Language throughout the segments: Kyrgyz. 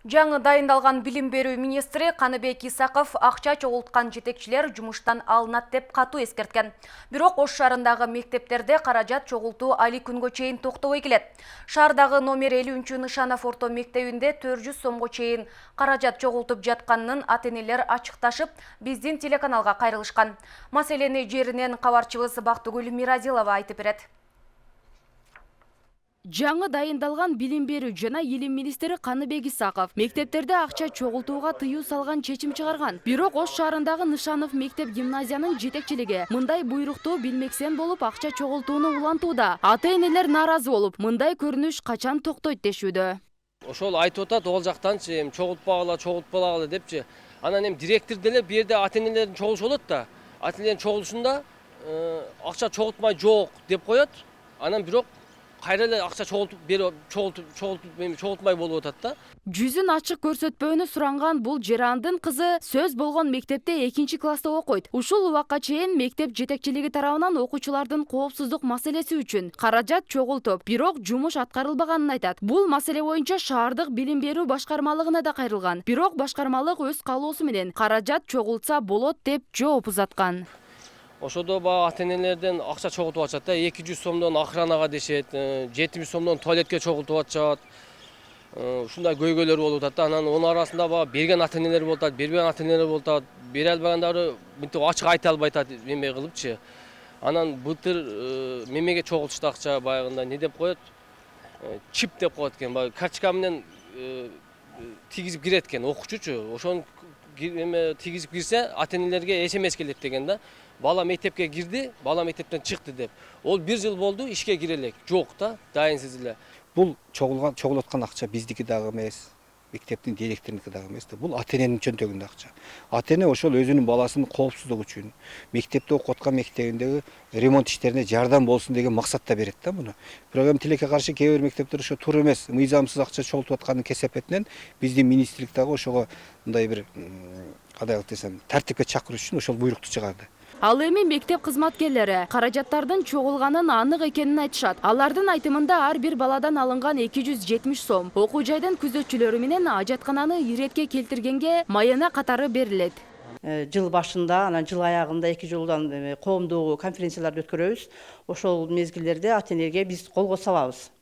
Жаңы дайындалған білім беру министрі Қаныбек Исақов ақша чоғылтқан жетекшілер жұмыштан алынат деп қату ескерткен. Бирок Ош шарындағы мектептерде қаражат чоғылту али күнгө чейин токтобой келет. Шардағы номер 50 Нышанов орто мектебинде 400 сомго чейин қаражат чоғылтып жатқанын ата-энелер ачыкташып, биздин телеканалга кайрылышкан. Маселени жеринен кабарчыбыз Бактыгүл Миразилова айтып берет. Жаңы дайындалған білім беру жана елім министрі Қаныбек Исақов мектептерде ақша чоғылтуға тыюу салған чечим чыгарган. Бирок Ош шаарындагы Нышанов мектеп гимназиянын жетекчилиги мындай буйрукту билмексен болуп ақша чоғылтууну улантууда. Ата-энелер нааразы болуп, мындай көрүнүш качан токтойт дешүүдө. Ошол айтып атат, ол жактанчы чогултпагыла депчи. Анан директор деле бу жерде ата-энелердин чогулушу болот да. Ата-энелердин чогулушунда акча чогултмай жок деп коет. Анан бирок кайра эле акча чогултмай болуп атат да. Жүзүн ачык көрсөтпөөнү суранган бул Жерандын кызы сөз болгон мектепте 2 класста окуйт. Ушул убакка чейин мектеп жетекчилиги тарабынан окуучулардын коопсуздук маселеси үчүн каражат чогултуп, бирок жумуш аткарылбаганын айтат. Бул маселе боюнча шаардык билим берүү башкармалыгына да кайрылган. Бирок башкармалык өз каалоосу менен каражат чогултса болот деп жооп узаткан. Ошодо ата-энелерден акча чогултуп атышат да, 200 сомдон охранага дешет, 700 сомдон туалетке чогултуп атышат. Ушундай көйгөйлөр болуп атат да. Анан онун арасында берген ата-энелер болуп атат, бербеген ата-энелер болуп атат. Бере албагандары мынтип ачык айта албай атат, эме кылыпчы. Анан былтыр мемеге чогултушту акча баягында не деп коет? Чип деп коет экен. Баягы карточка менен тийгизип кирет экен окуучучу. Ошону тийгизип кирсе ата-энелерге СМС келет деген да. Бала мектепке кирди, бала мектептен чыкты деп. Ол 1 жыл болду, ишке кире элек. Жок да, дайынсыз эле. Бул чогулаткан акча биздики дагы эмес, мектептин директорунуку дагы эмес да. Бул ата-эненин чөнтөгүндө акча. Ата-эне ошол өзүнүн баласынын коопсуздугу үчүн, мектепте окуп аткан мектебиндеги ремонт иштерине жардам болсун деген максатта берет да муну. Бирок тилекке каршы кээ бир мектептер ошо туура эмес, мыйзамсыз акча чогултуп атканын кесепетинен биздин министрлик дагы ошого мындай бир кандай десем, тартипке чакыруу үчүн ошол буйрукту чыгарды. Ал эми мектеп кызматкерлери каражаттардын чогулганын анык экенин айтышат. Алардын айтымында ар бир баладан алынган 270 сом окуу жайдын күзөтчүлөрү менен ажаткананы иретке келтиргенге майына катары берилет. Жыл башында, анан жыл аягында 2 жылдан коомдук конференцияларды өткөрөбүз. Ошол мезгилдерде ата-энеге биз колго салабыз.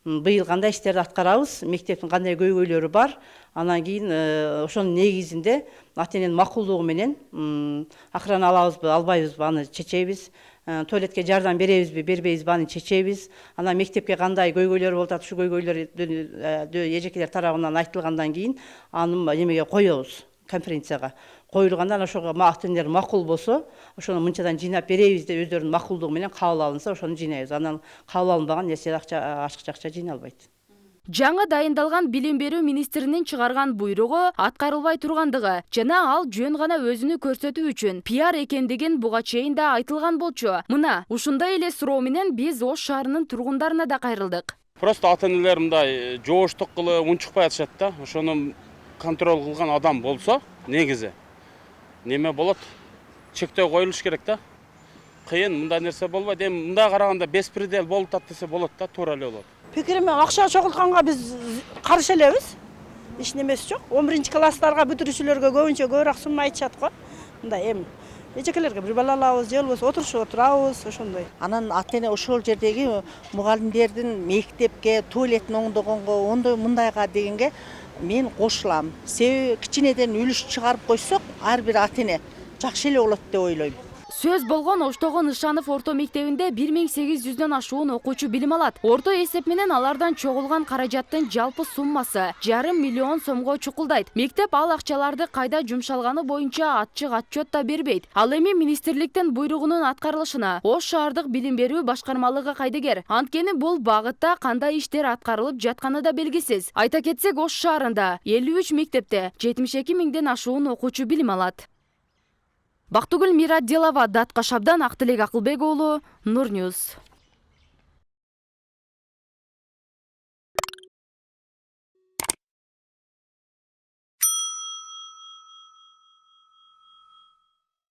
Быйыл кандай иштерди аткарабыз, мектептин кандай көйгөйлөрү бар, анан кийин ошонун негизинде ата-эненин макулдугу менен охрана алабызбы, албайбызбы аны чечебиз. Туалетке жардам беребизби, бербейбизби аны чечебиз. Анан мектепке кандай көйгөйлөр болуп атат, ушу көйгөйлөр эжекелер тарабынан айтылгандан кийин аны немеге коебуз, конференцияга. Коюлгандан ошого ата-энелер макул болсо, ошону мынчадан жыйнап беребиз деп өздөрүнүн макулдугу менен кабыл алынса, ошону жыйнайбыз. Анан кабыл алынбаган нерсе ачыкча акча жыйналбайт. Жаңы дайындалган билим берүү министринин чыгарган буйругу аткарылбай тургандыгы жана ал жөн гана өзүнү көрсөтүү үчүн пиар экендигин буга чейин да айтылган болчу. Мына ушундай эле суроо менен биз Ош шаарынын тургундарына да кайрылдык. Просто ата-энелер мындай жооштук кылып унчукпай атышат да. Ошону контроль кылган адам болсо, негизи неме болот? Чектөө коюлуш керек да. Кыйын мындай нерсе болбойт. Эми мындай караганда беспредел болуп атат десе болот да, туура эле болот. Пикириме акча чогултканга биз каршы элебиз. Эч немеси жок. 11-класстарга бүтүрүүчүлөргө көбүнчө көбүрөөк сумма айтышат го. Мындай эми эжекелерге бир бала алабыз, же болбосо отурушуп отурабыз, ошондой. Анан ата-эне ошол жердеги мугалимдердин мектепке, туалеттин оңдогонго, мындайга дегенге мен кошулам. Себеби кичинеден үлүш чыгарып койсок, ар бир ата-эне жакшы эле болот деп ойлойм. Сөз болгон Оштогу Нышанов орто мектебинде 1800дөн ашуун окуучу билим алат. Орто эсеп менен алардан чогулган каражаттын жалпы суммасы 5,5 миллион сомго чукулдайт. Мектеп ал акчаларды кайда жумшалганы боюнча ачык отчет да бербейт. Ал эми министрликтин буйругунун аткарылышына Ош шаардык билим берүү башкармалыгы кайдыгер. Анткени бул багытта кандай иштер аткарылып жатканы да белгисиз. Айта кетсек, Ош шаарында 53 мектепте 72 миңден ашуун окуучу билим алат. Бактыгүл Миразилова, Датка Шабдан, Актылек Акылбек уулу, Нур Ньюс.